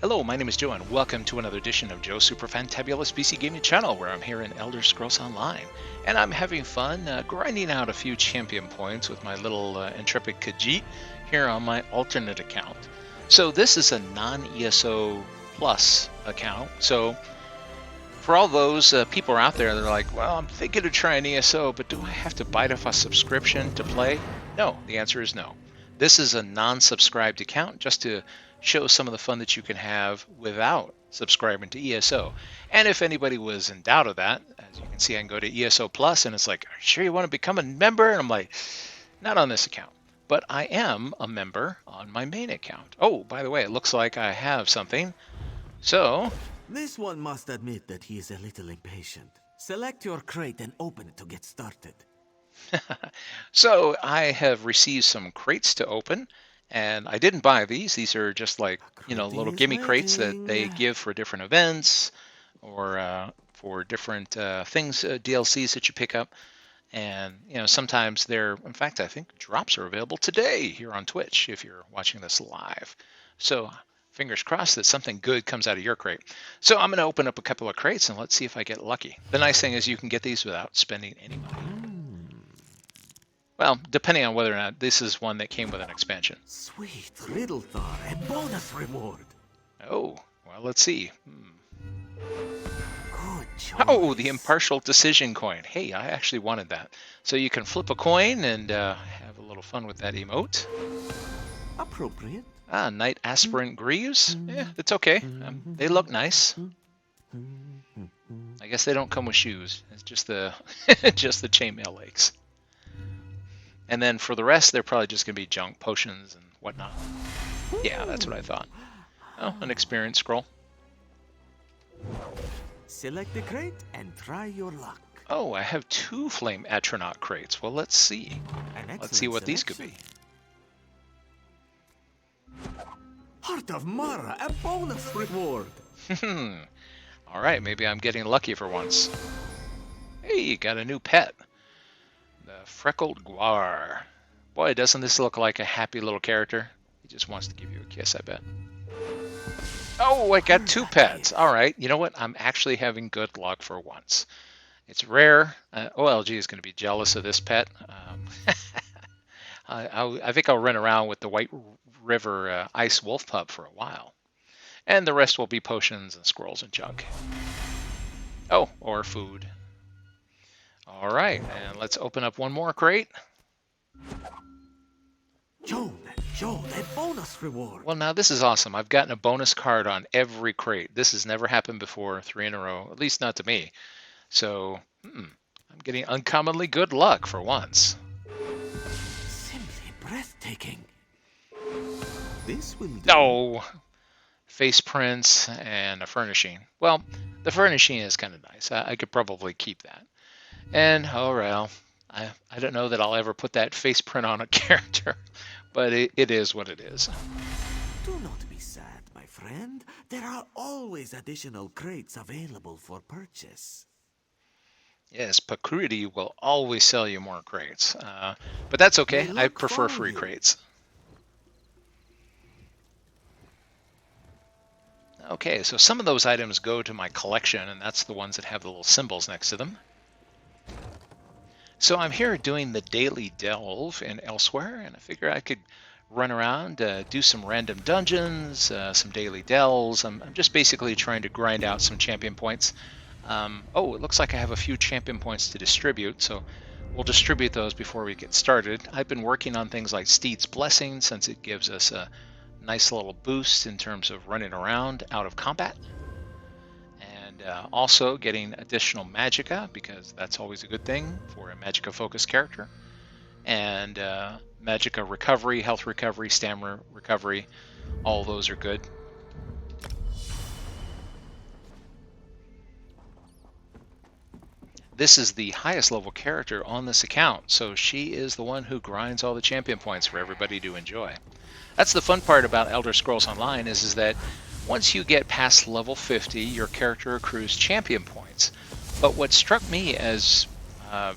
Hello, my name is Joe, and welcome to another edition of Joe's Super Fantabulous PC Gaming Channel, where I'm here in Elder Scrolls Online. And I'm having fun grinding out a few champion points with my little Intrepid Khajiit here on my alternate account. So this is a non-ESO Plus account. So for all those people out there that are like, well, I'm thinking of trying ESO, but do I have to bite off a subscription to play? No, the answer is no. This is a non-subscribed account just to show some of the fun that you can have without subscribing to ESO. And if anybody was in doubt of that, as you can see, I can go to ESO Plus and it's like, are you sure you want to become a member? And I'm like, not on this account. But I am a member on my main account. Oh, by the way, it looks like I have something. So This one must admit that he is a little impatient. Select your crate and open it to get started. so I have received some crates to open, and I didn't buy these. These are just like, little gimme crates that they give for different events or for different things, DLCs that you pick up. And, sometimes they're, in fact, I think drops are available today here on Twitch if you're watching this live. So fingers crossed that something good comes out of your crate. So I'm going to open up a couple of crates and let's see if I get lucky. The nice thing is you can get these without spending any money. Well, depending on whether or not this is one that came with an expansion. Sweet Riddle Thar, a bonus reward. Oh, well, let's see. Good choice. Oh, the impartial decision coin. Hey, I actually wanted that. So you can flip a coin and have a little fun with that emote. Appropriate. Ah, Knight Aspirant Greaves. Yeah, it's okay. They look nice. I guess they don't come with shoes. It's just the just the chainmail legs. And then for the rest, they're probably just going to be junk potions and whatnot. Yeah, that's what I thought. Oh, an experience scroll. Select the crate and try your luck. Oh, I have 2 Flame Atronach crates. Well, let's see. Let's see what these could be. Heart of Mara, a bonus reward. All right, maybe I'm getting lucky for once. Hey, you got a new pet. The Freckled Guar. Boy, doesn't this look like a happy little character? He just wants to give you a kiss, I bet. Oh, I got 2 pets. All right, you know what? I'm actually having good luck for once. It's rare. OLG is going to be jealous of this pet. I think I'll run around with the White River Ice Wolf Pup for a while. And the rest will be potions and scrolls and junk. Oh, or food. All right, and let's open up one more crate. Joe, a bonus reward. Well, now this is awesome. I've gotten a bonus card on every crate. This has never happened before, 3 in a row, at least not to me. So, I'm getting uncommonly good luck for once. Simply breathtaking. This will do. No! Face prints and a furnishing. Well, the furnishing is kind of nice. I could probably keep that. And, oh well, I don't know that I'll ever put that face print on a character, but it is what it is. Do not be sad, my friend. There are always additional crates available for purchase. Yes, Pakurity will always sell you more crates, but that's okay. I prefer free crates. Okay, so some of those items go to my collection, and that's the ones that have the little symbols next to them. So I'm here doing the daily delve in Elsewhere, and I figure I could run around, do some random dungeons, some daily delves. I'm just basically trying to grind out some champion points. Oh, it looks like I have a few champion points to distribute, so we'll distribute those before we get started. I've been working on things like Steed's Blessing, since it gives us a nice little boost in terms of running around out of combat. And also getting additional magicka, because that's always a good thing for a magicka focused character. And magicka recovery, health recovery, stamina recovery, all those are good. This is the highest level character on this account, so she is the one who grinds all the champion points for everybody to enjoy. That's the fun part about Elder Scrolls Online is that once you get past level 50, your character accrues champion points. But what struck me as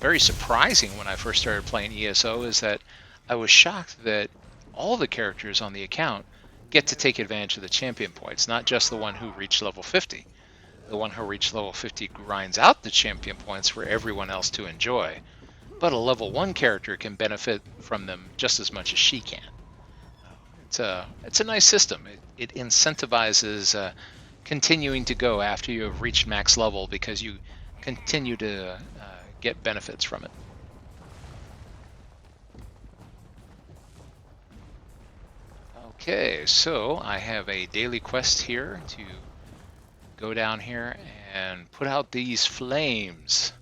very surprising when I first started playing ESO is that I was shocked that all the characters on the account get to take advantage of the champion points, not just the one who reached level 50. The one who reached level 50 grinds out the champion points for everyone else to enjoy, but a level 1 character can benefit from them just as much as she can. It's a nice system. It incentivizes continuing to go after you have reached max level because you continue to get benefits from it. Okay, so I have a daily quest here to go down here and put out these flames.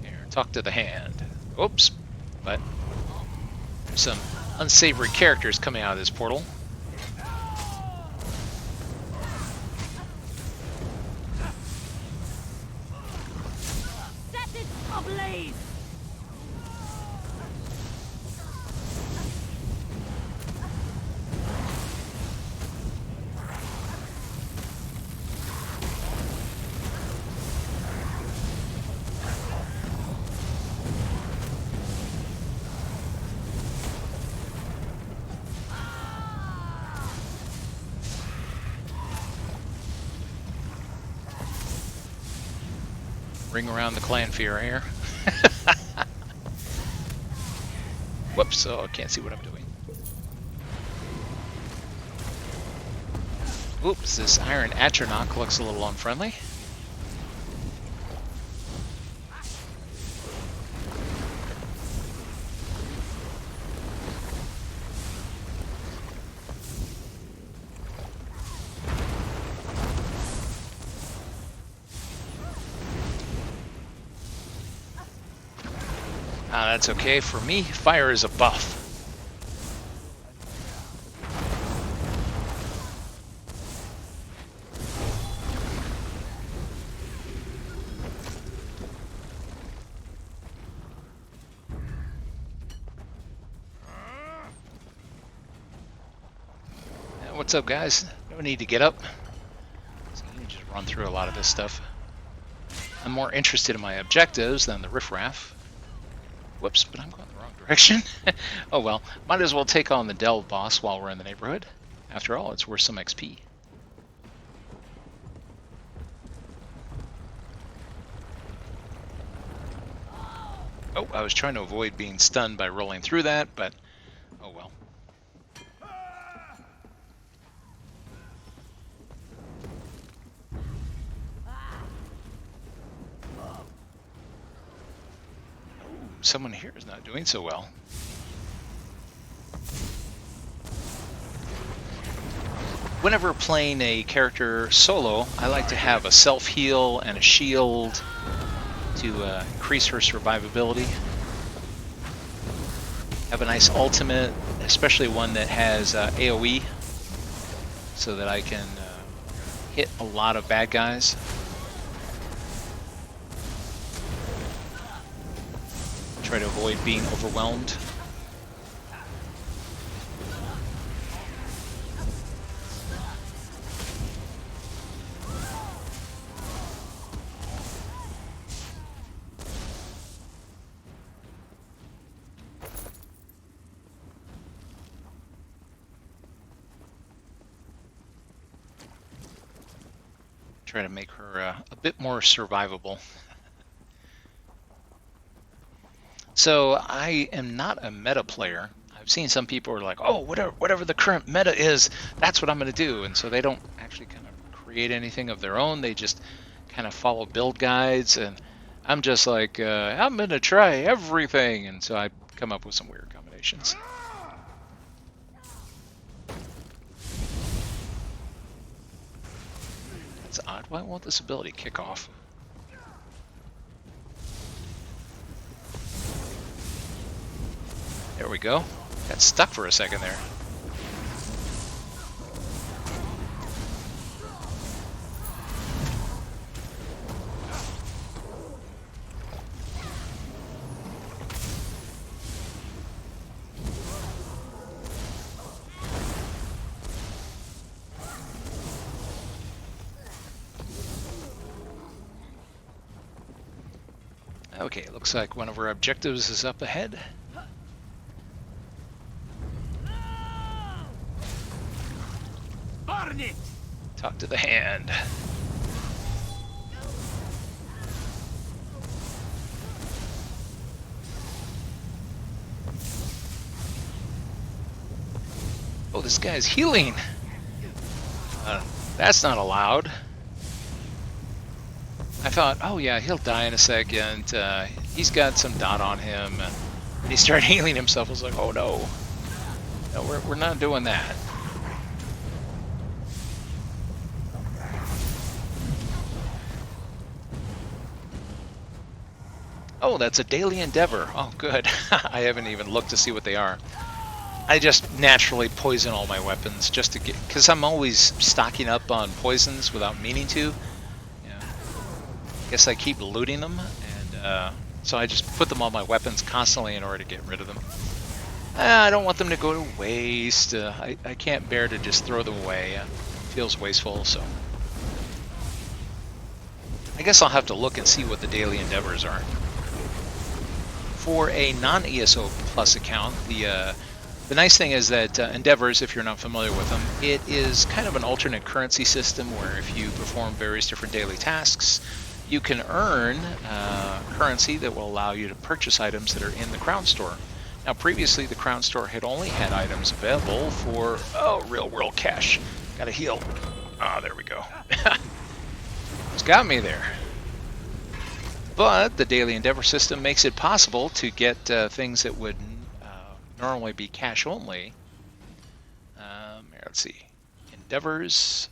Here, talk to the hand. Oops, but there's some unsavory characters coming out of this portal. Set it ablaze! Ring around the clan fear here. Whoops, oh, I can't see what I'm doing. Oops, this Iron Atronach looks a little unfriendly. That's okay. For me, fire is a buff. What's up, guys? No need to get up. So you can just run through a lot of this stuff. I'm more interested in my objectives than the riffraff. Whoops, but I'm going the wrong direction. Oh well, might as well take on the Delve boss while we're in the neighborhood. After all, it's worth some XP. Oh, I was trying to avoid being stunned by rolling through that, but oh well. Someone here is not doing so well. Whenever playing a character solo, I like to have a self-heal and a shield to increase her survivability. Have a nice ultimate, especially one that has AoE, so that I can hit a lot of bad guys. Try to avoid being overwhelmed. Try to make her a bit more survivable. So I am not a meta player. I've seen some people are like, oh, whatever the current meta is, that's what I'm going to do. And so they don't actually kind of create anything of their own. They just kind of follow build guides. And I'm just like, I'm going to try everything. And so I come up with some weird combinations. That's odd. Why won't this ability kick off? There we go. Got stuck for a second there. Okay, looks like one of our objectives is up ahead. Darn it! Talk to the hand. Oh, this guy's healing. That's not allowed. I thought, oh yeah, he'll die in a second. He's got some dot on him. And he started healing himself. I was like, oh no. No, we're not doing that. Oh, that's a daily endeavor. Oh, good. I haven't even looked to see what they are. I just naturally poison all my weapons just to get, because I'm always stocking up on poisons without meaning to. Yeah. I guess I keep looting them, and so I just put them on my weapons constantly in order to get rid of them. I don't want them to go to waste. I can't bear to just throw them away. It feels wasteful, so. I guess I'll have to look and see what the daily endeavors are. For a non-ESO Plus account, the nice thing is that endeavors, if you're not familiar with them, it is kind of an alternate currency system where if you perform various different daily tasks, you can earn currency that will allow you to purchase items that are in the Crown Store. Now, previously, the Crown Store had only had items available for, real-world cash. Gotta heal. Ah, there we go. It's got me there. But the Daily Endeavor system makes it possible to get things that would normally be cash only. Let's see. Endeavors.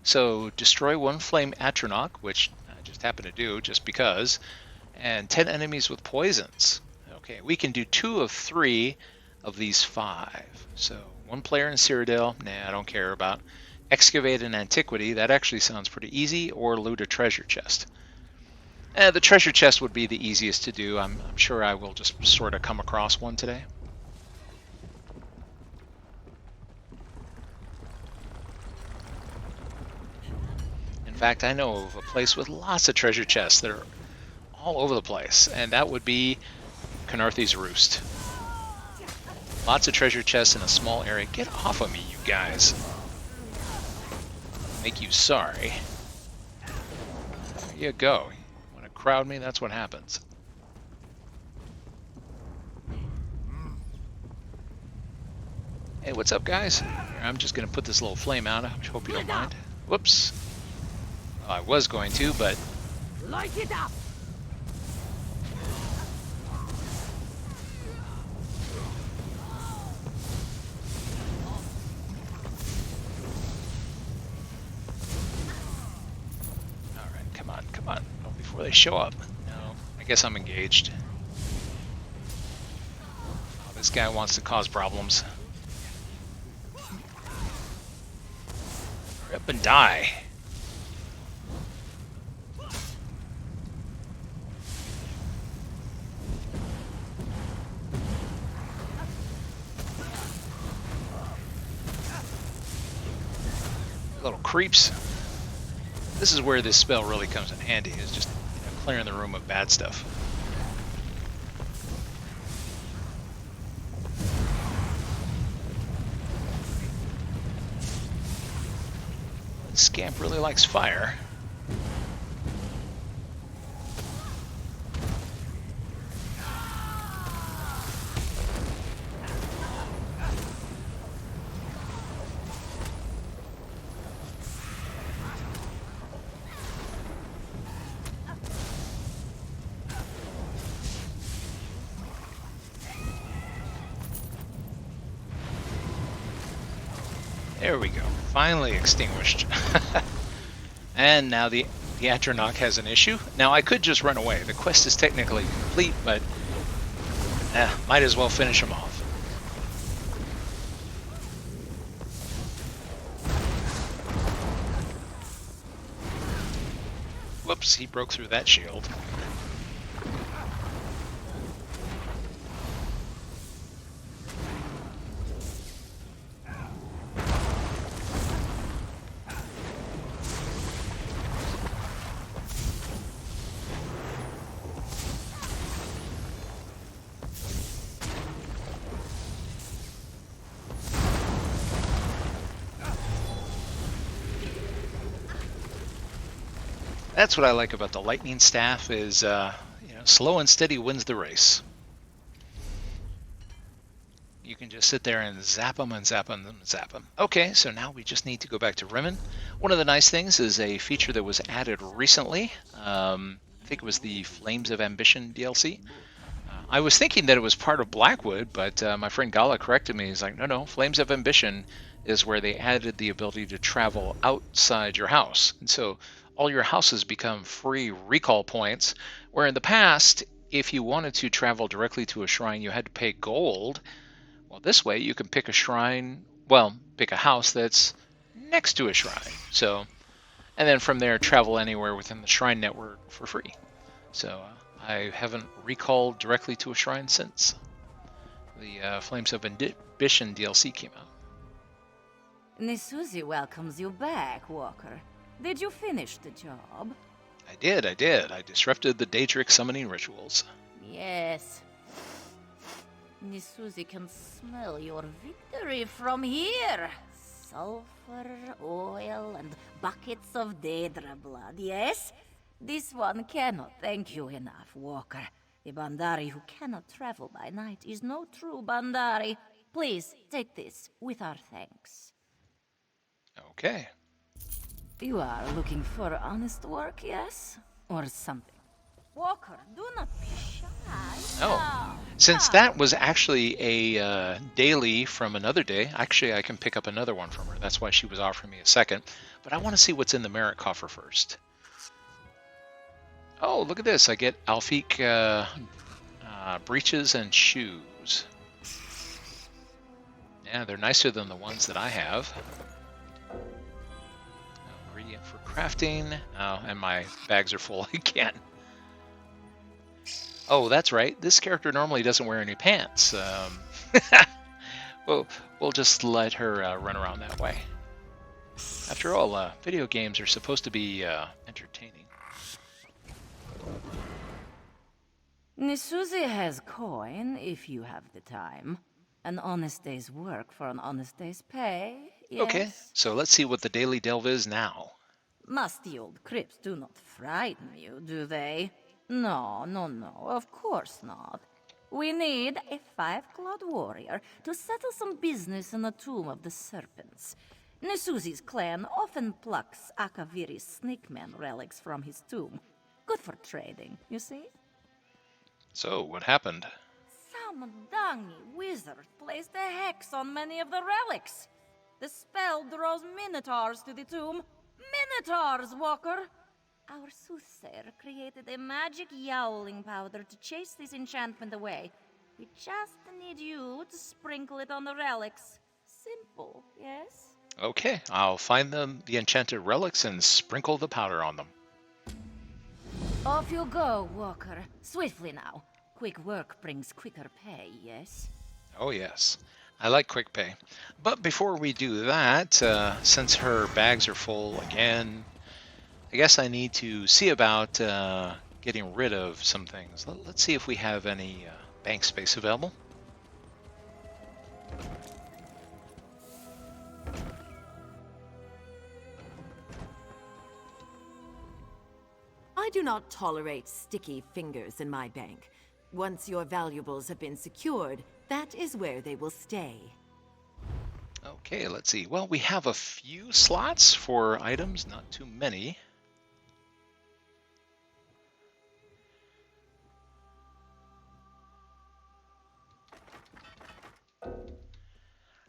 So, destroy one flame Atronach, which I just happen to do just because, and 10 enemies with poisons. Okay, we can do 2 of 3 of these 5. So, 1 player in Cyrodiil, nah, I don't care about. Excavate an antiquity, that actually sounds pretty easy, or loot a treasure chest. The treasure chest would be the easiest to do. I'm sure I will just sort of come across one today. In fact, I know of a place with lots of treasure chests that are all over the place, and that would be K'narthi's Roost. Lots of treasure chests in a small area. Get off of me, you guys. Make you sorry. There you go. You want to crowd me? That's what happens. Hey, what's up, guys? Here, I'm just going to put this little flame out. I hope you don't mind. Whoops. Well, I was going to, but... Light it up! Alright, come on. Oh, before they show up. No, I guess I'm engaged. Oh, this guy wants to cause problems. Hurry up and die. Little creeps. This is where this spell really comes in handy, is just clearing the room of bad stuff. This scamp really likes fire. There we go. Finally extinguished. And now the Atronach has an issue. Now I could just run away. The quest is technically complete, but might as well finish him off. Whoops, he broke through that shield. That's what I like about the lightning staff is, slow and steady wins the race. You can just sit there and zap them and zap them and zap them. Okay, so now we just need to go back to Rimmon. One of the nice things is a feature that was added recently. I think it was the Flames of Ambition DLC. I was thinking that it was part of Blackwood, but my friend Gala corrected me. He's like, no, Flames of Ambition is where they added the ability to travel outside your house. And so all your houses become free recall points, where in the past, if you wanted to travel directly to a shrine, you had to pay gold. Well, this way you can pick a shrine, pick a house that's next to a shrine. So, and then from there, travel anywhere within the shrine network for free. So I haven't recalled directly to a shrine since the Flames of Ambition DLC came out. Nisuzi welcomes you back, Walker. Did you finish the job? I did. I disrupted the Daedric summoning rituals. Yes. Nisuzi can smell your victory from here. Sulfur, oil, and buckets of Daedra blood, yes? This one cannot thank you enough, Walker. A Bandari who cannot travel by night is no true Bandari. Please, take this with our thanks. Okay. You are looking for honest work, yes? Or something? Walker, do not be shy. Oh, since that was actually a daily from another day, actually I can pick up another one from her. That's why she was offering me a second. But I want to see what's in the merit coffer first. Oh, look at this. I get Alfiq breeches and shoes. Yeah, they're nicer than the ones that I have. Ingredient for crafting. Oh, and my bags are full again. Oh, that's right. This character normally doesn't wear any pants. We'll just let her run around that way. After all, video games are supposed to be entertaining. Nisuzi has coin, if you have the time. An honest day's work for an honest day's pay, yes? Okay, so let's see what the daily delve is now. Musty old crypts do not frighten you, do they? No, of course not. We need a 5-clawed warrior to settle some business in the Tomb of the Serpents. Nisuzi's clan often plucks Akaviri's snakeman relics from his tomb. Good for trading, you see? So, what happened? Some dungy wizard placed a hex on many of the relics. The spell draws minotaurs to the tomb. Minotaurs, Walker! Our soothsayer created a magic yowling powder to chase this enchantment away. We just need you to sprinkle it on the relics. Simple, yes? Okay, I'll find the enchanted relics and sprinkle the powder on them. Off you go, Walker. Swiftly now. Quick work brings quicker pay, yes? Oh yes, I like quick pay. But before we do that, since her bags are full again, I guess I need to see about getting rid of some things. Let's see if we have any bank space available. I do not tolerate sticky fingers in my bank. Once your valuables have been secured, that is where they will stay. Okay, let's see. Well, we have a few slots for items, not too many.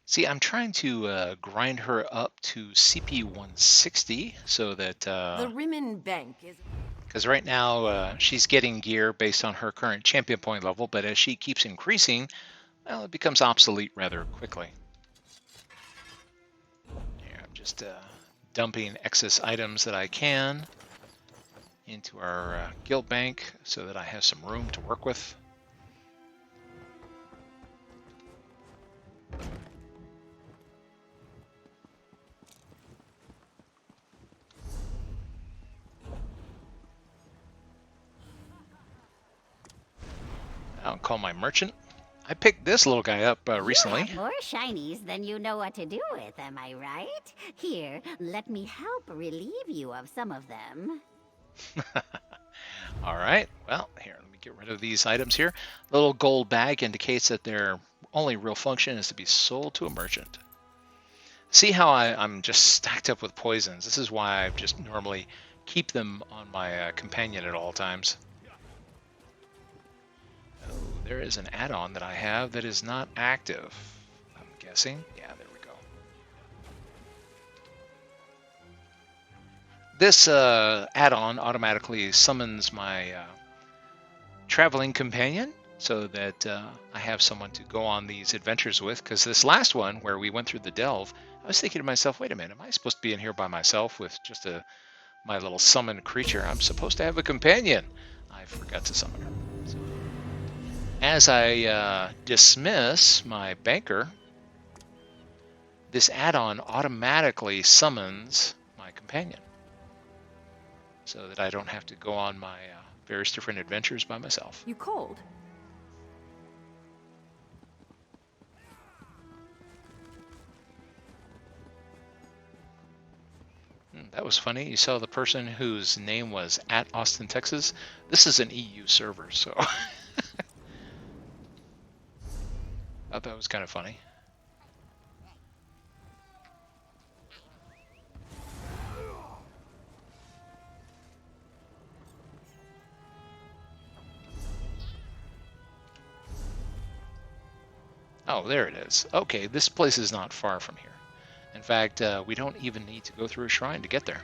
See, I'm trying to grind her up to CP 160 so that... the Rimmon Bank is... Because right now she's getting gear based on her current champion point level, but as she keeps increasing, well, it becomes obsolete rather quickly. Here, I'm just dumping excess items that I can into our guild bank so that I have some room to work with. I'll call my merchant. I picked this little guy up recently. You have more shinies than you know what to do with, am I right? Here, let me help relieve you of some of them. All right, well, here, let me get rid of these items here. Little gold bag indicates that their only real function is to be sold to a merchant. See how I'm just stacked up with poisons. This is why I just normally keep them on my companion at all times. Oh, there is an add-on that I have that is not active, I'm guessing. Yeah, there we go. This add-on automatically summons my traveling companion so that I have someone to go on these adventures with, because this last one where we went through the delve, I was thinking to myself, wait a minute, am I supposed to be in here by myself with just my little summoned creature? I'm supposed to have a companion. I forgot to summon her. So, as I dismiss my banker, this add-on automatically summons my companion so that I don't have to go on my various different adventures by myself. You cold? That was funny. You saw the person whose name was at Austin, Texas. This is an EU server, so thought that was kind of funny. Oh, there it is. Okay, this place is not far from here. In fact, we don't even need to go through a shrine to get there.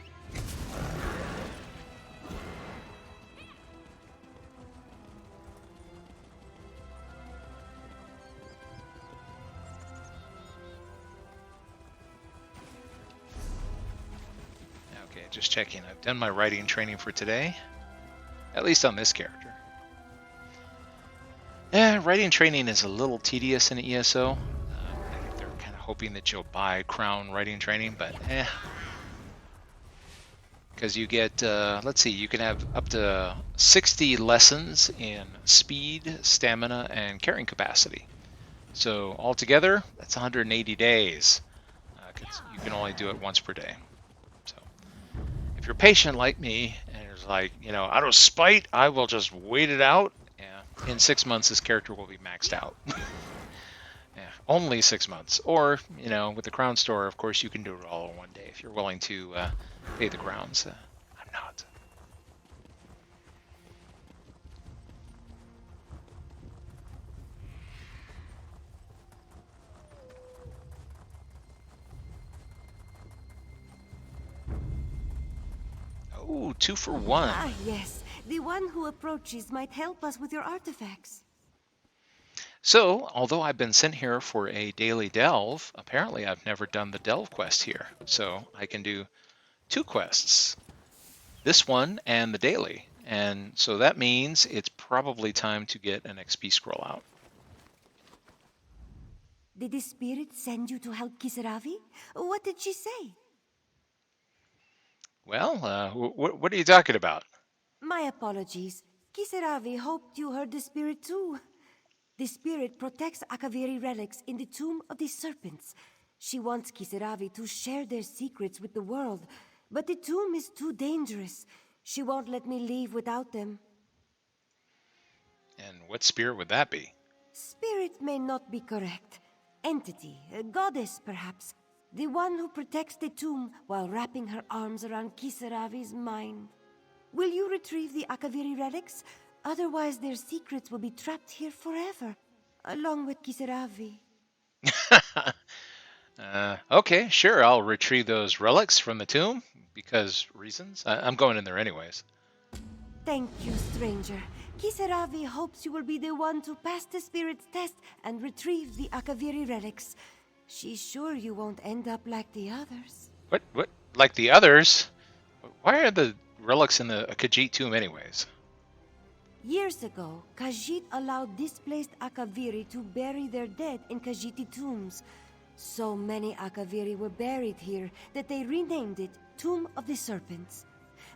Okay, just checking. I've done my writing training for today, at least on this character. Writing training is a little tedious in ESO. I think they're kind of hoping that you'll buy Crown writing training, but because you get, let's see, you can have up to 60 lessons in speed, stamina, and carrying capacity. So altogether, that's 180 days. 'Cause you can only do it once per day. So if you're patient like me, and it's like, out of spite, I will just wait it out. In 6 months, this character will be maxed out. Yeah, only 6 months. Or, with the Crown Store, of course, you can do it all in one day if you're willing to pay the crowns. I'm not. Oh, 2 for 1. Ah, yes. The one who approaches might help us with your artifacts. So, although I've been sent here for a daily delve, apparently I've never done the delve quest here. So I can do 2 quests. This one and the daily. And so that means it's probably time to get an XP scroll out. Did the spirit send you to help Kisaravi? What did she say? Well, what are you talking about? My apologies. Kisaravi hoped you heard the spirit too. The spirit protects Akaviri relics in the Tomb of the Serpents. She wants Kisaravi to share their secrets with the world, but the tomb is too dangerous. She won't let me leave without them. And what spirit would that be? Spirit may not be correct. Entity, a goddess perhaps. The one who protects the tomb while wrapping her arms around Kisaravi's mind. Will you retrieve the Akaviri relics? Otherwise their secrets will be trapped here forever, along with Kisaravi. Okay, sure, I'll retrieve those relics from the tomb, because reasons. I'm going in there anyways. Thank you, stranger. Kisaravi hopes you will be the one to pass the spirit's test and retrieve the Akaviri relics. She's sure you won't end up like the others. What? Like the others? Why are the relics in the Khajiit tomb anyways? Years ago, Khajiit allowed displaced Akaviri to bury their dead in Khajiiti tombs. So many Akaviri were buried here that they renamed it Tomb of the Serpents.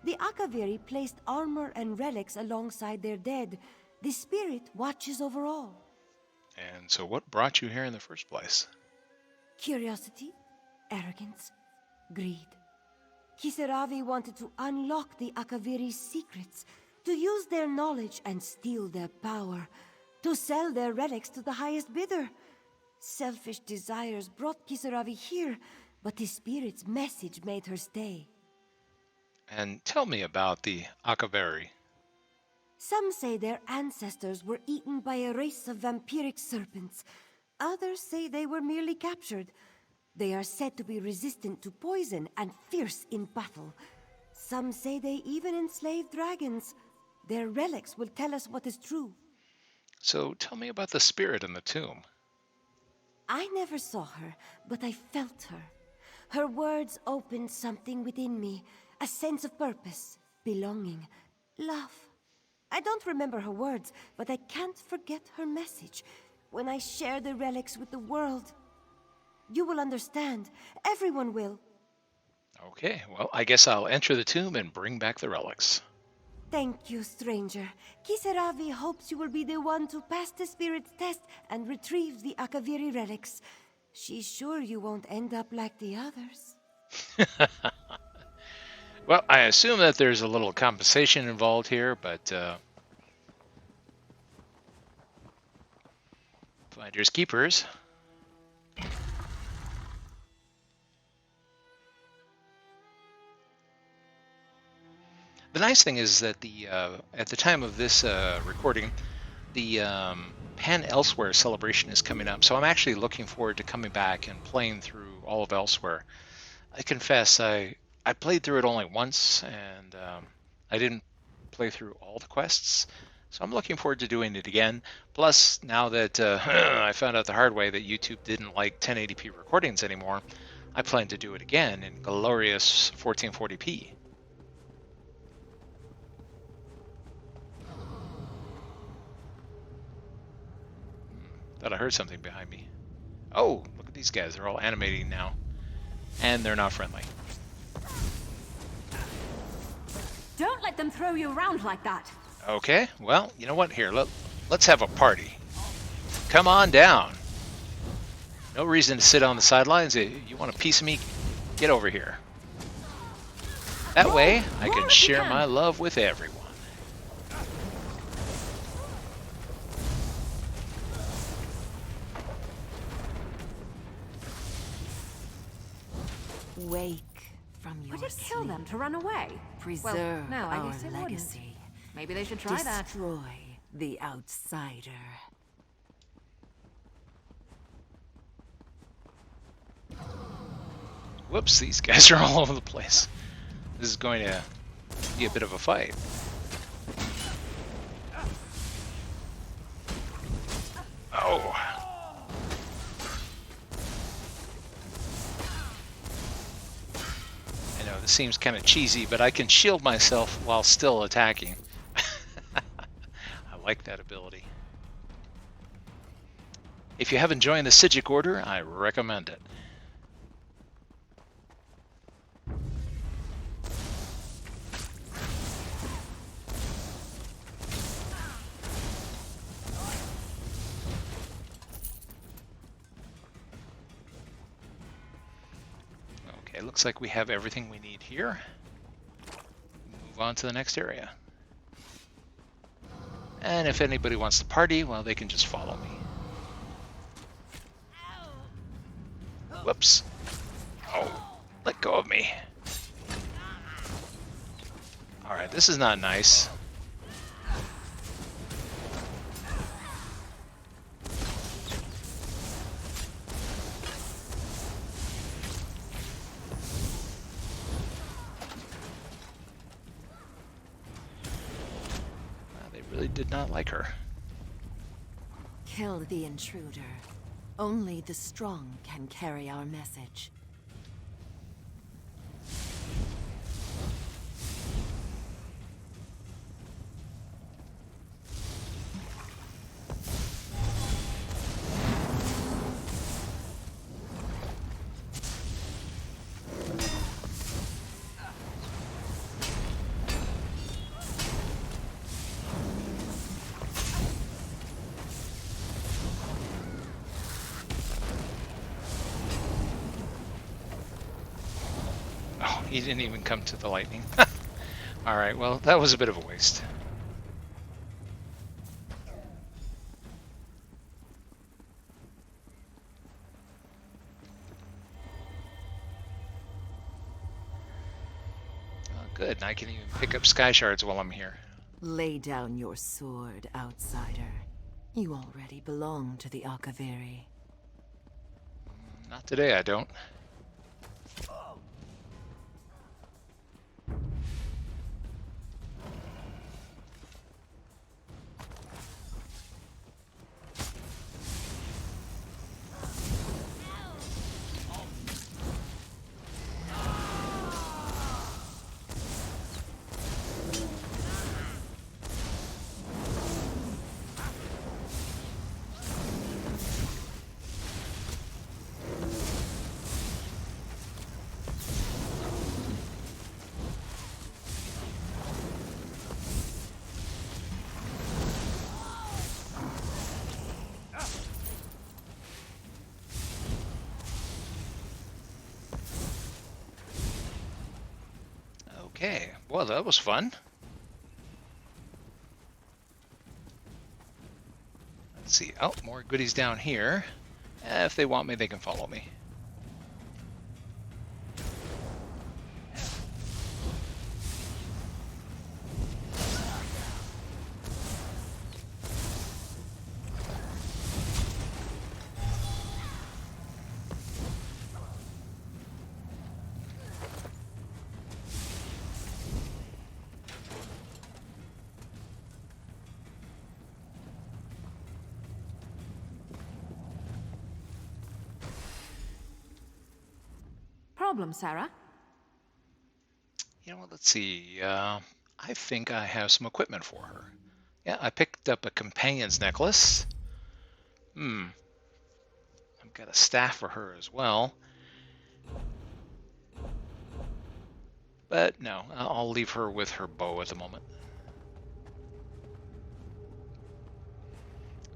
The Akaviri placed armor and relics alongside their dead. The spirit watches over all. And so what brought you here in the first place? Curiosity, arrogance, greed. Kisaravi wanted to unlock the Akaviri's secrets, to use their knowledge and steal their power, to sell their relics to the highest bidder. Selfish desires brought Kisaravi here, but the spirit's message made her stay. And tell me about the Akaveri. Some say their ancestors were eaten by a race of vampiric serpents. Others say they were merely captured. They are said to be resistant to poison and fierce in battle. Some say they even enslaved dragons. Their relics will tell us what is true. So tell me about the spirit in the tomb. I never saw her, but I felt her. Her words opened something within me, a sense of purpose, belonging, love. I don't remember her words, but I can't forget her message. When I share the relics with the world, you will understand. Everyone will. Okay, well, I guess I'll enter the tomb and bring back the relics. Thank you, stranger. Kisaravi hopes you will be the one to pass the spirit's test and retrieve the Akaviri relics. She's sure you won't end up like the others. Well, I assume that there's a little compensation involved here, but finders keepers. The nice thing is that at the time of this recording, the Pan Elsewhere celebration is coming up, so I'm actually looking forward to coming back and playing through all of Elsewhere. I confess, I played through it only once, and I didn't play through all the quests, so I'm looking forward to doing it again. Plus, now that I found out the hard way that YouTube didn't like 1080p recordings anymore, I plan to do it again in glorious 1440p. Thought I heard something behind me. Oh, look at these guys. They're all animating now. And they're not friendly. Don't let them throw you around like that. Okay, well, you know what? Here, let's have a party. Come on down. No reason to sit on the sidelines. You want a piece of me? Get over here. That way, I can share my love with everyone. Wake from your Would it kill sleep. them to run away? Preserve no, I our guess it wouldn't. legacy. Maybe they should try that. Destroy the outsider. Whoops, these guys are all over the place. This is going to be a bit of a fight. Oh. I know, this seems kind of cheesy, but I can shield myself while still attacking. I like that ability. If you haven't joined the Sijic Order, I recommend it. Okay, looks like we have everything we need here. Move on to the next area. And if anybody wants to party, well, they can just follow me. Whoops. Oh, let go of me. Alright, this is not nice. They really did not like her. Kill the intruder. Only the strong can carry our message. He didn't even come to the lightning. Alright, well, that was a bit of a waste. Good, and I can even pick up sky shards while I'm here. Lay down your sword, outsider. You already belong to the Akaviri. Not today, I don't. Okay, well, that was fun. Let's see. Oh, more goodies down here. If they want me, they can follow me. Problem, Sarah? You know what, let's see. I think I have some equipment for her. Yeah, I picked up a companion's necklace. I've got a staff for her as well. But no, I'll leave her with her bow at the moment.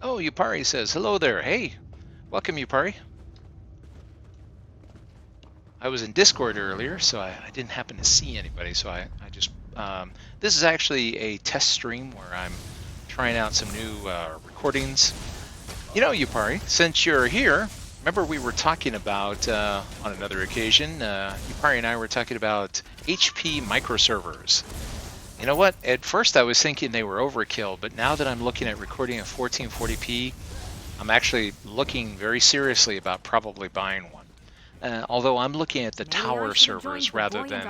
Oh, Yupari says, hello there. Hey, welcome, Yupari. I was in Discord earlier, so I didn't happen to see anybody, so I just... this is actually a test stream where I'm trying out some new recordings. You know, Yupari, since you're here, remember we were talking about, on another occasion, Yupari and I were talking about HP microservers. You know what? At first I was thinking they were overkill, but now that I'm looking at recording at 1440p, I'm actually looking very seriously about probably buying one. Although I'm looking at the tower servers rather than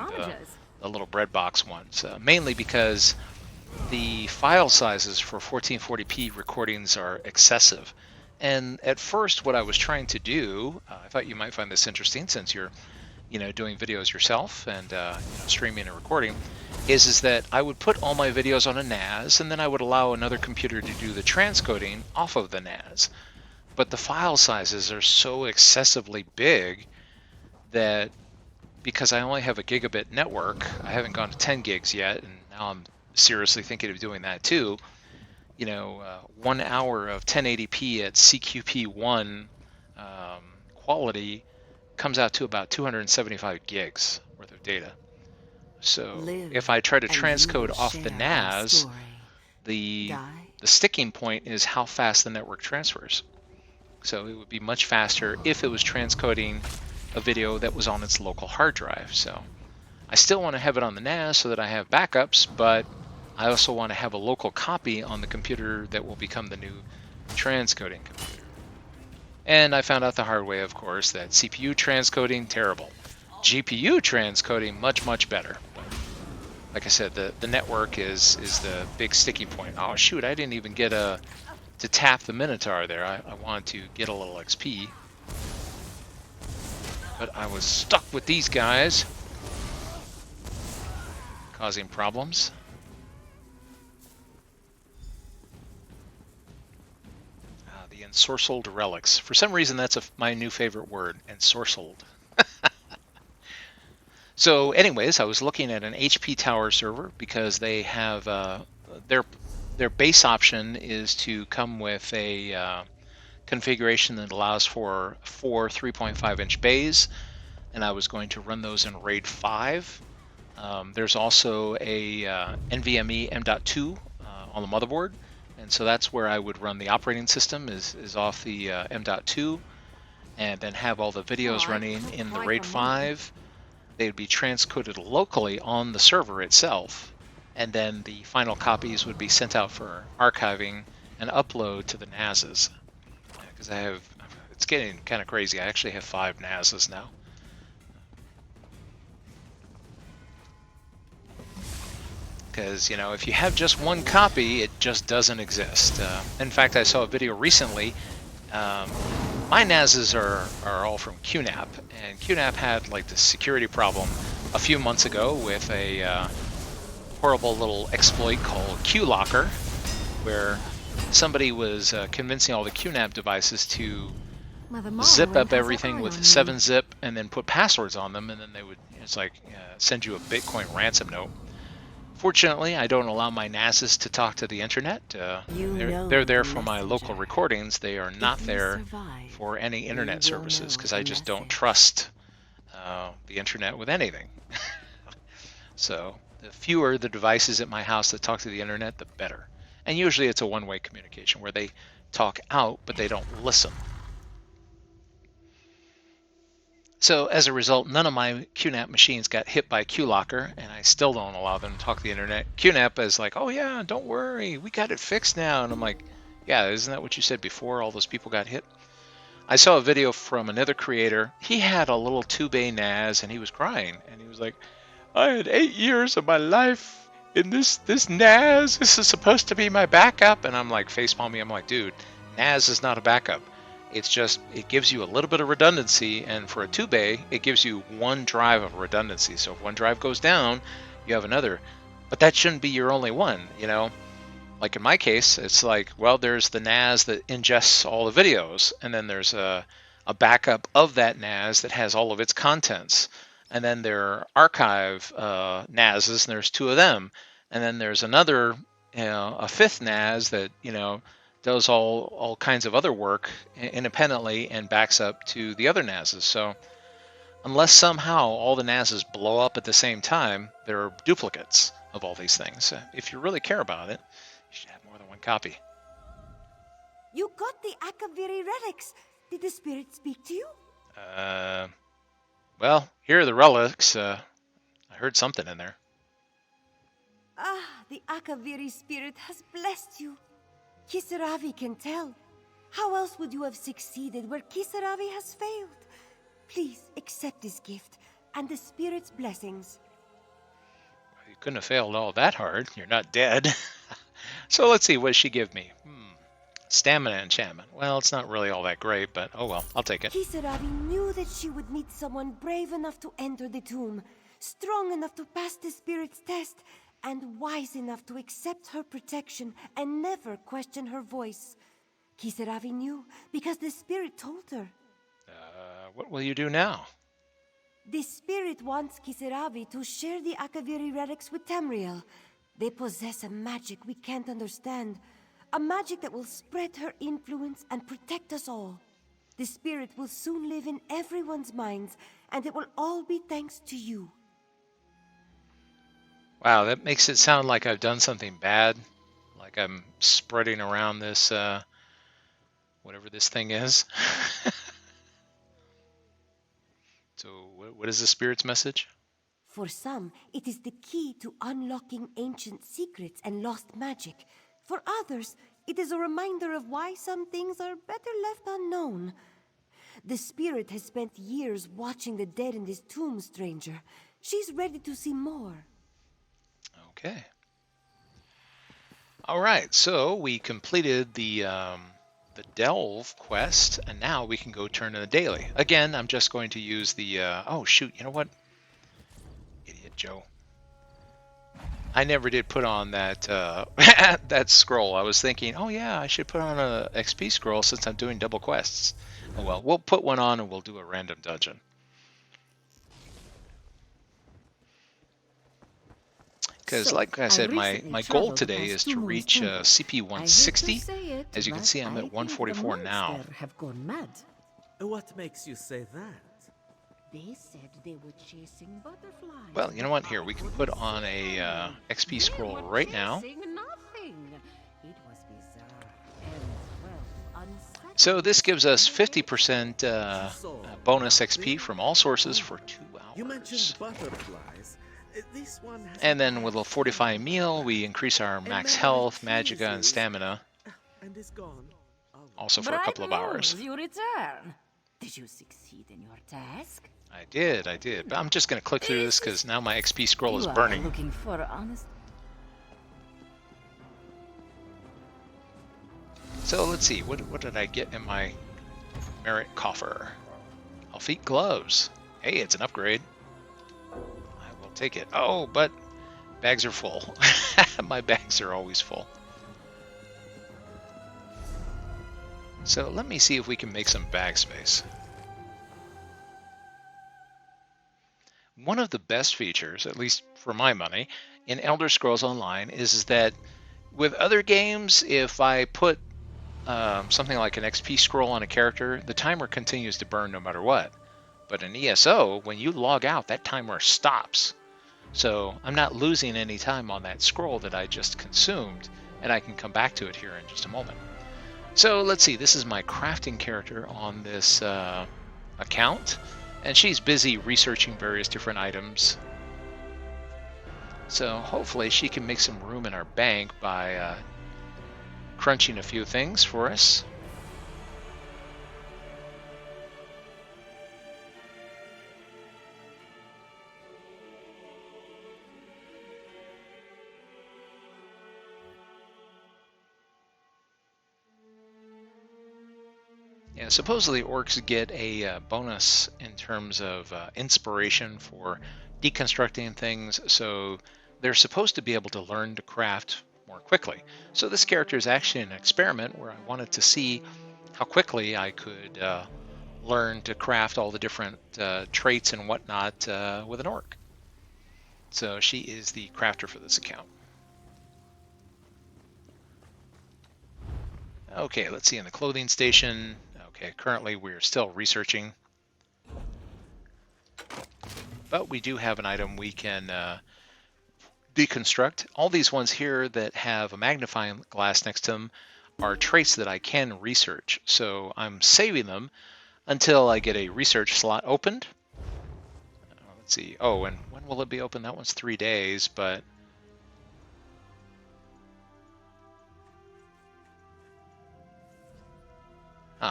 the little breadbox ones, mainly because the file sizes for 1440p recordings are excessive. And at first what I was trying to do, I thought you might find this interesting since you're doing videos yourself and streaming and recording, is that I would put all my videos on a NAS and then I would allow another computer to do the transcoding off of the NAS. But the file sizes are so excessively big that because I only have a gigabit network, I haven't gone to 10 gigs yet, and now I'm seriously thinking of doing that too. 1 hour of 1080p at CQP1 quality comes out to about 275 gigs worth of data. So if I try to transcode off the NAS, the sticking point is how fast the network transfers. So it would be much faster if it was transcoding a video that was on its local hard drive. So I still want to have it on the NAS so that I have backups, but I also want to have a local copy on the computer that will become the new transcoding computer. And I found out the hard way, of course, that CPU transcoding, terrible. GPU transcoding, much, much better. But like I said, the network is the big sticky point. Oh shoot, I didn't even get to tap the Minotaur there. I wanted to get a little XP. But I was stuck with these guys, causing problems. The ensorcelled relics. For some reason, that's my new favorite word, ensorcelled. So anyways, I was looking at an HP tower server because they have their base option is to come with a configuration that allows for 4 3.5-inch bays. and I was going to run those in RAID 5. There's also a NVMe M.2 on the motherboard, and so that's where I would run the operating system is off the M.2, and then have all the videos running in the RAID 5. They would be transcoded locally on the server itself, and then the final copies would be sent out for archiving and upload to the NASs. Because it's getting kind of crazy. I actually have 5 NASs now. Because, if you have just one copy, it just doesn't exist. In fact, I saw a video recently. My NASs are all from QNAP, and QNAP had like this security problem a few months ago with a horrible little exploit called QLocker, where somebody was convincing all the QNAP devices to zip up everything with 7-zip and then put passwords on them, and then they would send you a Bitcoin ransom note. Fortunately, I don't allow my NASs to talk to the internet. They're there for my local recordings. They are not there for any internet services, because I just don't trust the internet with anything. So the fewer the devices at my house that talk to the internet, the better. And usually it's a one-way communication where they talk out, but they don't listen. So as a result, none of my QNAP machines got hit by QLocker, and I still don't allow them to talk to the internet. QNAP is like, oh yeah, don't worry, we got it fixed now. And I'm like, yeah, isn't that what you said before all those people got hit? I saw a video from another creator. He had a little 2-bay NAS, and he was crying. And he was like, I had 8 years of my life in this NAS. This is supposed to be my backup. And I'm like, facepalming. I'm like, dude, NAS is not a backup. It's just, it gives you a little bit of redundancy, and for a 2-bay, it gives you 1 drive of redundancy. So if one drive goes down, you have another. But that shouldn't be your only one, Like in my case, it's like, well, there's the NAS that ingests all the videos, and then there's a backup of that NAS that has all of its contents. And then there are archive NASs, and there's 2 of them. And then there's another, a 5th NAS that, does all kinds of other work independently and backs up to the other NASs. So unless somehow all the NASs blow up at the same time, there are duplicates of all these things. If you really care about it, you should have more than 1 copy. You got the Akaviri relics. Did the spirit speak to you? Well, here are the relics. I heard something in there. Ah, the Akaviri spirit has blessed you. Kisaravi can tell. How else would you have succeeded where Kisaravi has failed? Please accept this gift and the spirit's blessings. You couldn't have failed all that hard. You're not dead. So let's see, what does she give me? Stamina enchantment. Well, it's not really all that great, but oh well, I'll take it. Kisaravi knew that she would meet someone brave enough to enter the tomb, strong enough to pass the spirit's test, and wise enough to accept her protection and never question her voice. Kisaravi knew because the spirit told her. What will you do now? The spirit wants Kisaravi to share the Akaviri relics with Tamriel. They possess a magic we can't understand. A magic that will spread her influence and protect us all. The spirit will soon live in everyone's minds, and it will all be thanks to you. Wow, that makes it sound like I've done something bad. Like I'm spreading around this, whatever this thing is. So what is the spirit's message? For some, it is the key to unlocking ancient secrets and lost magic. For others, it is a reminder of why some things are better left unknown. The spirit has spent years watching the dead in this tomb, stranger. She's ready to see more. Okay. All right, so we completed the Delve quest, and now we can go turn in the daily. Again, I'm just going to use the... oh, shoot, you know what? Idiot Joe. I never did put on that that scroll. I was thinking, oh yeah, I should put on a XP scroll since I'm doing double quests. Oh well, we'll put one on and we'll do a random dungeon. Because like I said, my goal today is to reach CP 160. As you can see, I'm at 144 now. What makes you say that? They said they were chasing butterflies. Well, you know what? Here, we can put on a XP scroll right now. Nothing. It was bizarre and, well, unsettling. So this gives us 50% bonus XP from all sources for 2 You hours. mentioned butterflies. This one has And then with a fortifying meal, we increase our max health, magicka, and stamina, and it's gone. Oh, also for a couple of hours. You return. Did you succeed in your task? I did. But I'm just going to click through this because now my XP scroll is You are burning. looking for honest. So let's see, what did I get in my merit coffer? Elfite gloves. Hey, it's an upgrade. I will take it. Oh, but bags are full. My bags are always full. So let me see if we can make some bag space. One of the best features, at least for my money, in Elder Scrolls Online is that with other games, if I put something like an XP scroll on a character, the timer continues to burn no matter what. But in ESO, when you log out, that timer stops. So I'm not losing any time on that scroll that I just consumed, and I can come back to it here in just a moment. So let's see, this is my crafting character on this account, and she's busy researching various different items. So hopefully she can make some room in our bank by crunching a few things for us. Yeah, supposedly orcs get a bonus in terms of inspiration for deconstructing things, so they're supposed to be able to learn to craft more quickly. So this character is actually an experiment where I wanted to see how quickly I could learn to craft all the different traits and whatnot with an orc. So she is the crafter for this account. Okay, let's see, in the clothing station. Okay, currently we're still researching, but we do have an item we can deconstruct. All these ones here that have a magnifying glass next to them are traits that I can research. So I'm saving them until I get a research slot opened. Let's see. Oh, and when will it be open? That one's 3 days, but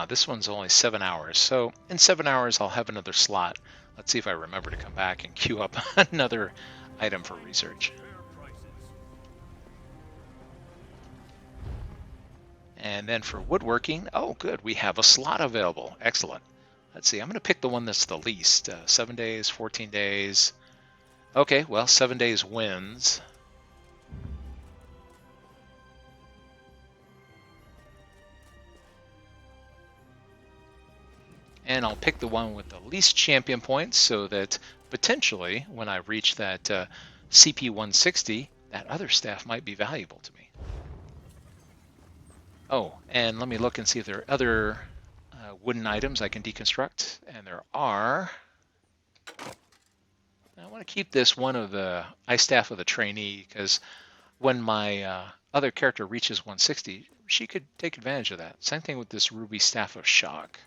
this one's only 7 hours. So in 7 hours, I'll have another slot. Let's see if I remember to come back and queue up another item for research. And then for woodworking, oh good, we have a slot available. Excellent. Let's see, I'm going to pick the one that's the least. 7 days, 14 days. Okay, well, 7 days wins. And I'll pick the one with the least champion points so that potentially when I reach that CP 160, that other staff might be valuable to me. Oh, and let me look and see if there are other wooden items I can deconstruct. And there are. I want to keep this one of the ice staff of the trainee because when my other character reaches 160, she could take advantage of that. Same thing with this ruby staff of shock.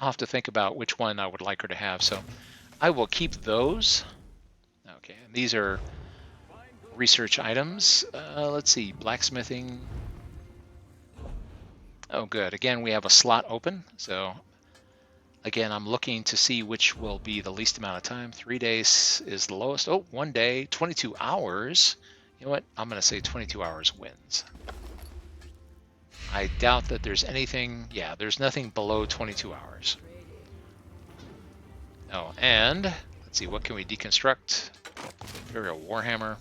I'll have to think about which one I would like her to have. So I will keep those. Okay, and these are research items. Let's see, blacksmithing. Oh, good. Again, we have a slot open. So again, I'm looking to see which will be the least amount of time. 3 days is the lowest. Oh, 1 day, 22 hours. You know what? I'm going to say 22 hours wins. I doubt that there's anything, yeah, there's nothing below 22 hours. Oh, and let's see, what can we deconstruct? Imperial Warhammer.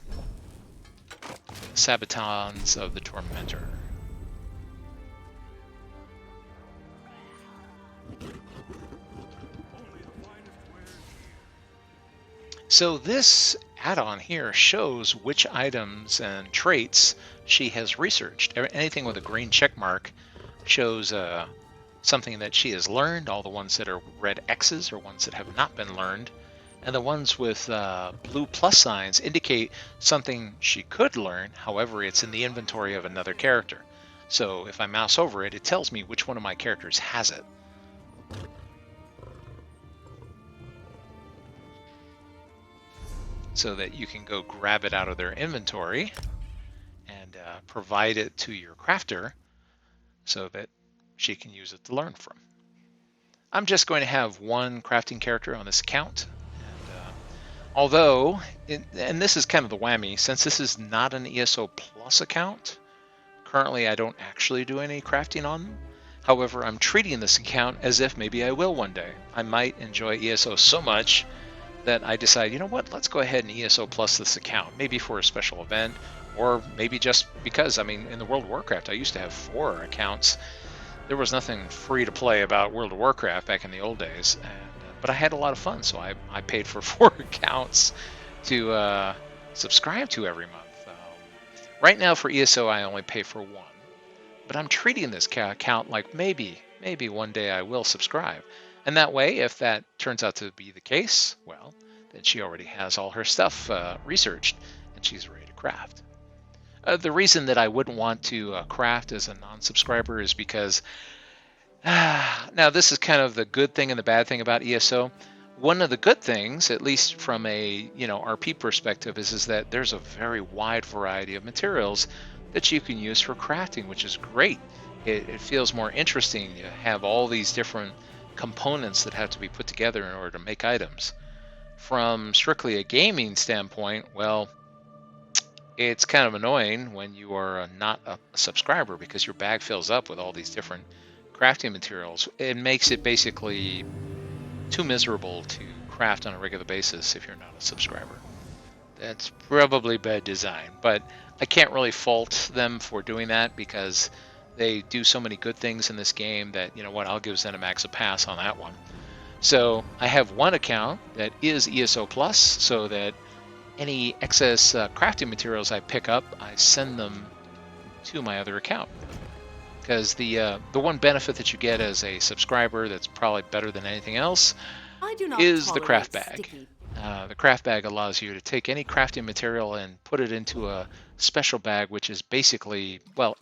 Sabatons of the Tormentor. So this add-on here shows which items and traits she has researched. Anything with a green check mark shows something that she has learned. All the ones that are red X's are ones that have not been learned. And the ones with blue plus signs indicate something she could learn, however, it's in the inventory of another character. So if I mouse over it, it tells me which one of my characters has it. So that you can go grab it out of their inventory and provide it to your crafter so that she can use it to learn from. I'm just going to have one crafting character on this account. Although, and this is kind of the whammy, since this is not an ESO Plus account, currently I don't actually do any crafting on them. However, I'm treating this account as if maybe I will one day. I might enjoy ESO so much that I decide, you know what, let's go ahead and ESO Plus this account, maybe for a special event, or maybe just because, I mean, in the World of Warcraft, I used to have 4 accounts. There was nothing free to play about World of Warcraft back in the old days, but I had a lot of fun, so I paid for 4 accounts to subscribe to every month. Right now for ESO, I only pay for 1, but I'm treating this account like maybe one day I will subscribe. And that way, if that turns out to be the case, well, then she already has all her stuff researched, and she's ready to craft. The reason that I wouldn't want to craft as a non-subscriber is because now this is kind of the good thing and the bad thing about ESO. One of the good things, at least from a RP perspective, is that there's a very wide variety of materials that you can use for crafting, which is great. It feels more interesting. You have all these different components that have to be put together in order to make items. From strictly a gaming standpoint, well, it's kind of annoying when you are not a subscriber because your bag fills up with all these different crafting materials. It makes it basically too miserable to craft on a regular basis if you're not a subscriber. That's probably bad design, but I can't really fault them for doing that because they do so many good things in this game that, you know what, I'll give ZeniMax a pass on that one. So I have one account that is ESO Plus, so that any excess crafting materials I pick up, I send them to my other account. Because the one benefit that you get as a subscriber that's probably better than anything else is the craft bag. The craft bag allows you to take any crafting material and put it into a special bag, which is basically, well,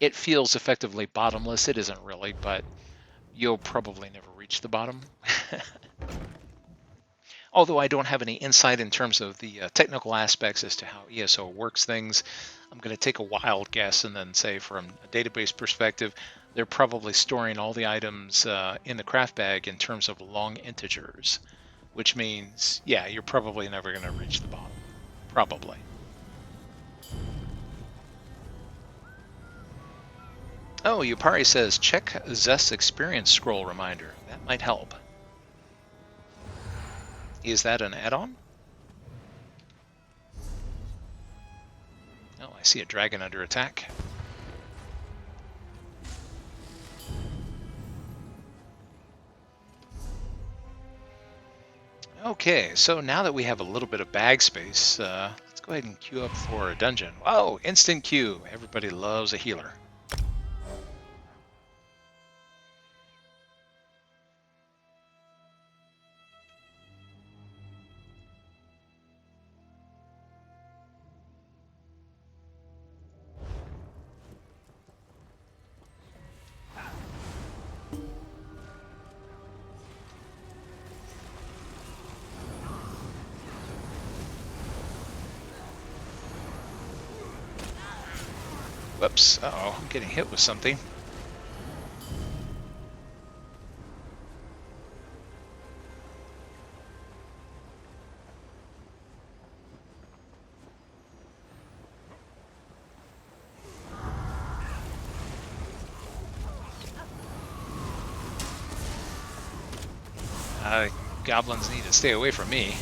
it feels effectively bottomless. It isn't really, but you'll probably never reach the bottom. Although I don't have any insight in terms of the technical aspects as to how ESO works things, I'm going to take a wild guess and then say from a database perspective, they're probably storing all the items in the craft bag in terms of long integers, which means, yeah, you're probably never going to reach the bottom. Probably. Oh, Yupari says, check Zest's experience scroll reminder. That might help. Is that an add-on? Oh, I see a dragon under attack. Okay, so now that we have a little bit of bag space, let's go ahead and queue up for a dungeon. Whoa, instant queue. Everybody loves a healer. Whoops, uh-oh, I'm getting hit with something. Goblins need to stay away from me.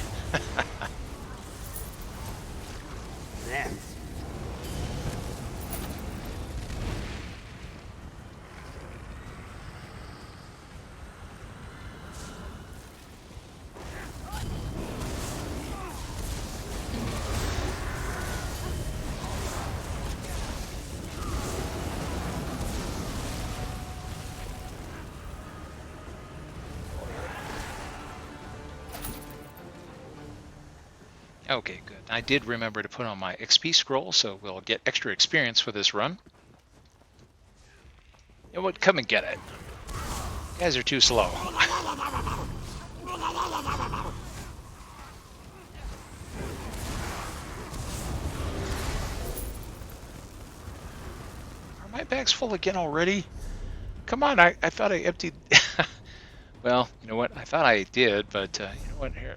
Okay, good. I did remember to put on my XP scroll, so we'll get extra experience for this run. You know what? Come and get it. You guys are too slow. Are my bags full again already? Come on, I thought I emptied... Well, you know what? I thought I did, but you know what? Here,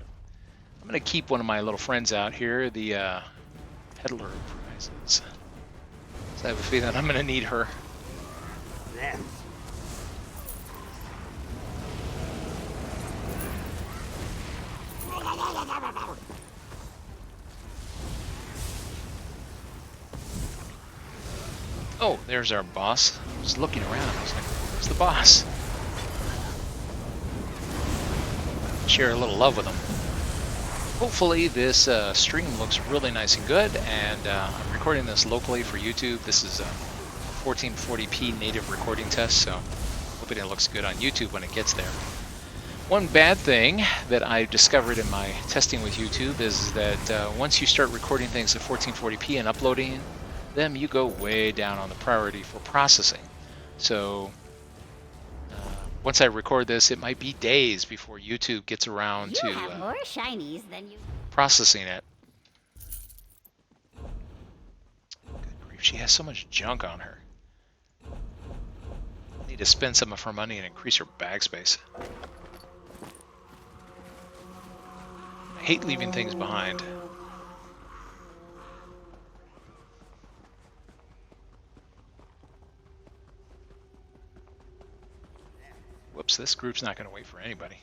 I'm going to keep one of my little friends out here, the Peddler of Prizes. So I have a feeling I'm going to need her. Oh, there's our boss. I was looking around. I was like, where's the boss? Share a little love with him. Hopefully this stream looks really nice and good, and I'm recording this locally for YouTube. This is a 1440p native recording test, so hoping it looks good on YouTube when it gets there. One bad thing that I discovered in my testing with YouTube is that once you start recording things at 1440p and uploading them, you go way down on the priority for processing. So once I record this, it might be days before YouTube gets around to have more shinies than you. processing it. Good grief, she has so much junk on her. I need to spend some of her money and increase her bag space. I hate leaving things behind. Whoops, this group's not going to wait for anybody.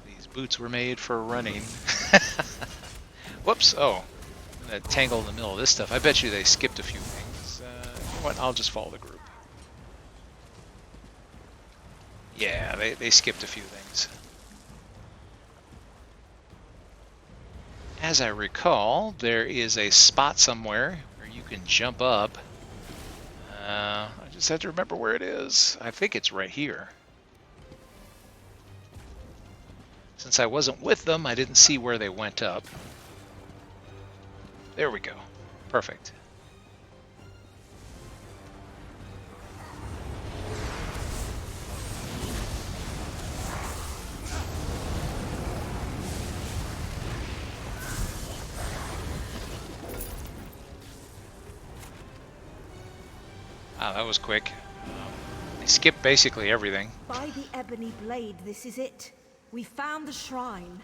These boots were made for running. Whoops, oh. I'm going to tangle in the middle of this stuff. I bet you they skipped a few things. You know what, I'll just follow the group. Yeah, they skipped a few things. As I recall, there is a spot somewhere where you can jump up. I just have to remember where it is. I think it's right here. Since I wasn't with them, I didn't see where they went up. There we go. Perfect. Wow, that was quick. They skipped basically everything. By the ebony blade, this is it. We found the shrine.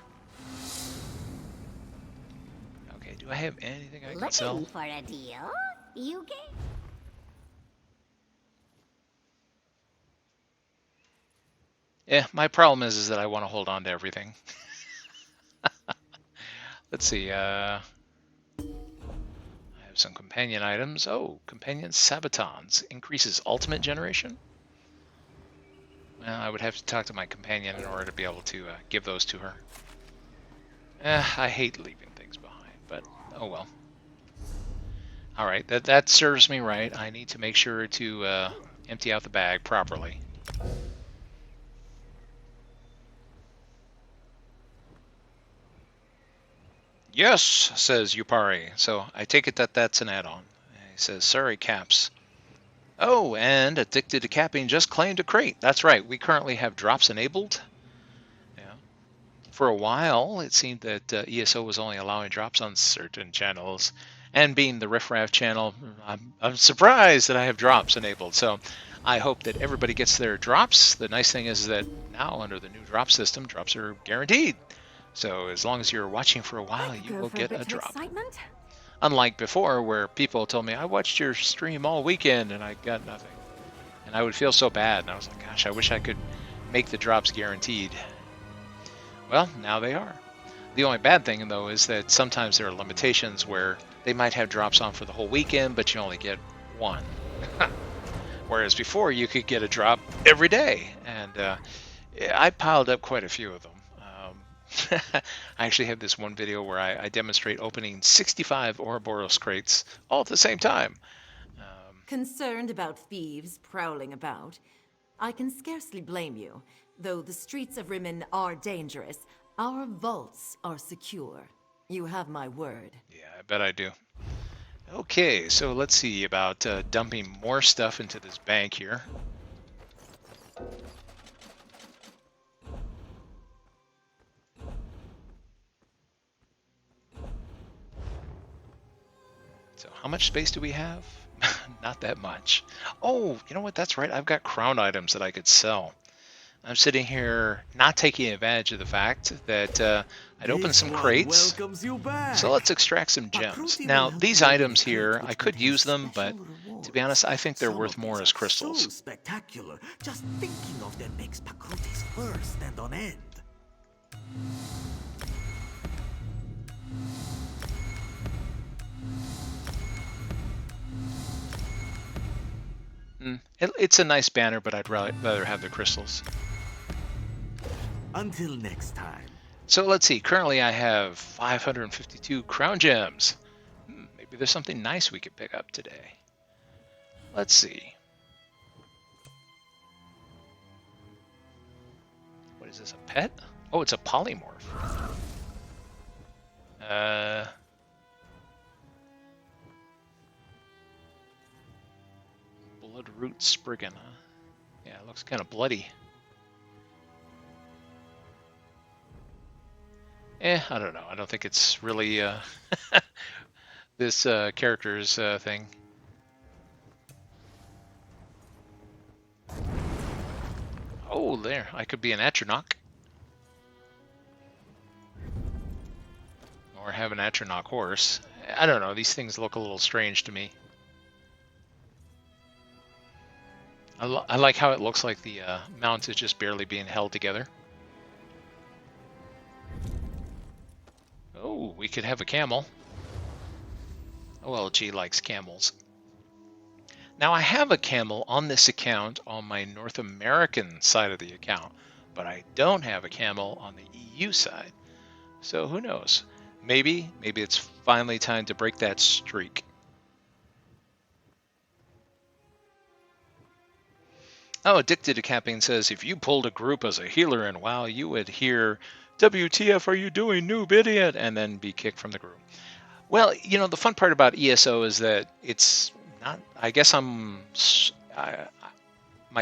Okay, do I have anything I can Looking sell? for a deal? You get. Yeah, my problem is that I want to hold on to everything. Let's see, I have some companion items. Oh, companion sabatons. Increases ultimate generation? Well, I would have to talk to my companion in order to be able to give those to her. I hate leaving things behind, but oh well. Alright, that serves me right. I need to make sure to empty out the bag properly. Yes, says Yupari. So I take it that that's an add-on. He says, sorry, Caps. Oh, and Addicted to Capping just claimed a crate. That's right, we currently have drops enabled. Yeah. For a while, it seemed that ESO was only allowing drops on certain channels. And being the Riffraff channel, I'm surprised that I have drops enabled. So I hope that everybody gets their drops. The nice thing is that now, under the new drop system, drops are guaranteed. So as long as you're watching for a while, you will get a drop. Excitement? Unlike before, where people told me, I watched your stream all weekend and I got nothing. And I would feel so bad. And I was like, gosh, I wish I could make the drops guaranteed. Well, now they are. The only bad thing, though, is that sometimes there are limitations where they might have drops on for the whole weekend, but you only get one. Whereas before, you could get a drop every day. And I piled up quite a few of them. I actually have this one video where I demonstrate opening 65 Ouroboros crates all at the same time. Concerned about thieves prowling about? I can scarcely blame you. Though the streets of Rimmon are dangerous, our vaults are secure. You have my word. Yeah, I bet I do. Okay, so let's see about dumping more stuff into this bank here. So how much space do we have? Not that much. Oh, you know what? That's right. I've got crown items that I could sell. I'm sitting here not taking advantage of the fact that I'd opened some crates. Welcomes you back. So let's extract some gems. Pakruti Now, will help these you open items the crate, here, I which could contains use them, but special rewards. to be honest, I think they're Some worth of more these as are crystals. So spectacular. Just thinking of them makes Pakruti's fur stand on end. It's a nice banner, but I'd rather have the crystals. Until next time. So let's see. Currently, I have 552 crown gems. Maybe there's something nice we could pick up today. Let's see. What is this, a pet? Oh, it's a polymorph. Bloodroot Spriggan, huh? Yeah, it looks kind of bloody. I don't know. I don't think it's really this character's thing. Oh, there. I could be an Atronach. Or have an Atronach horse. I don't know. These things look a little strange to me. I like how it looks like the mount is just barely being held together. Oh, we could have a camel. OLG likes camels. Now, I have a camel on this account on my North American side of the account, but I don't have a camel on the EU side. So who knows? Maybe it's finally time to break that streak. Oh, Addicted to Camping says, if you pulled a group as a healer in WoW, you would hear, WTF are you doing, noob idiot, and then be kicked from the group. Well, you know, the fun part about ESO is that it's not, I guess my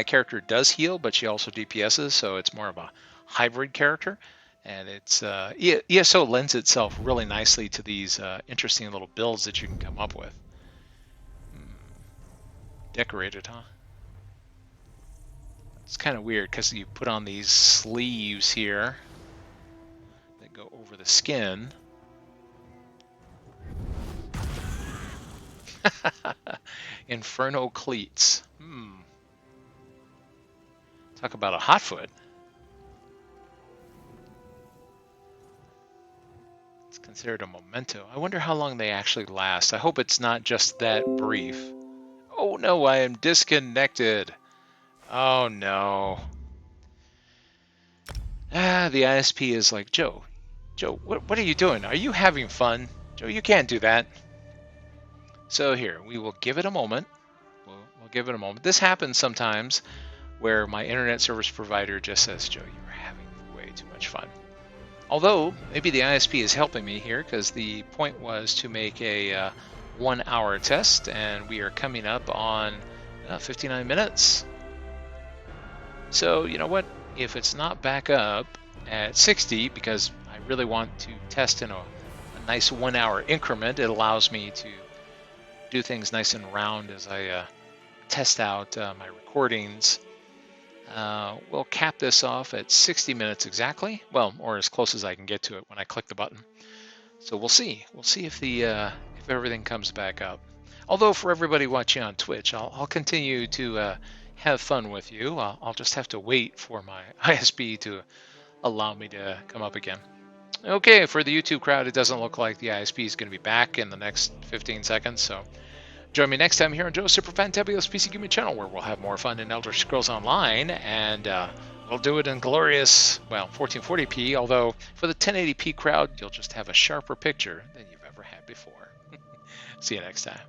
character does heal, but she also DPSs, so it's more of a hybrid character. And it's ESO lends itself really nicely to these interesting little builds that you can come up with. Decorated, huh? It's kind of weird because you put on these sleeves here that go over the skin. Inferno cleats. Talk about a hot foot. It's considered a memento. I wonder how long they actually last. I hope it's not just that brief. Oh no, I am disconnected. Oh no. The ISP is like, Joe, what are you doing? Are you having fun? Joe, you can't do that. So here, we will give it a moment. We'll give it a moment. This happens sometimes where my internet service provider just says, Joe, you're having way too much fun. Although, maybe the ISP is helping me here because the point was to make a 1 hour test, and we are coming up on 59 minutes. So, you know what? If it's not back up at 60, because I really want to test in a nice 1 hour increment, it allows me to do things nice and round as I test out my recordings. We'll cap this off at 60 minutes exactly. Well, or as close as I can get to it when I click the button. So we'll see. We'll see if if everything comes back up. Although for everybody watching on Twitch, I'll continue to have fun with you. I'll just have to wait for my ISP to allow me to come up again. Okay, for the YouTube crowd, it doesn't look like the ISP is going to be back in the next 15 seconds, so join me next time here on Joe's Super Fantabulous PC Gaming channel, where we'll have more fun in Elder Scrolls Online, and we'll do it in glorious, well, 1440p, although for the 1080p crowd, you'll just have a sharper picture than you've ever had before. See you next time.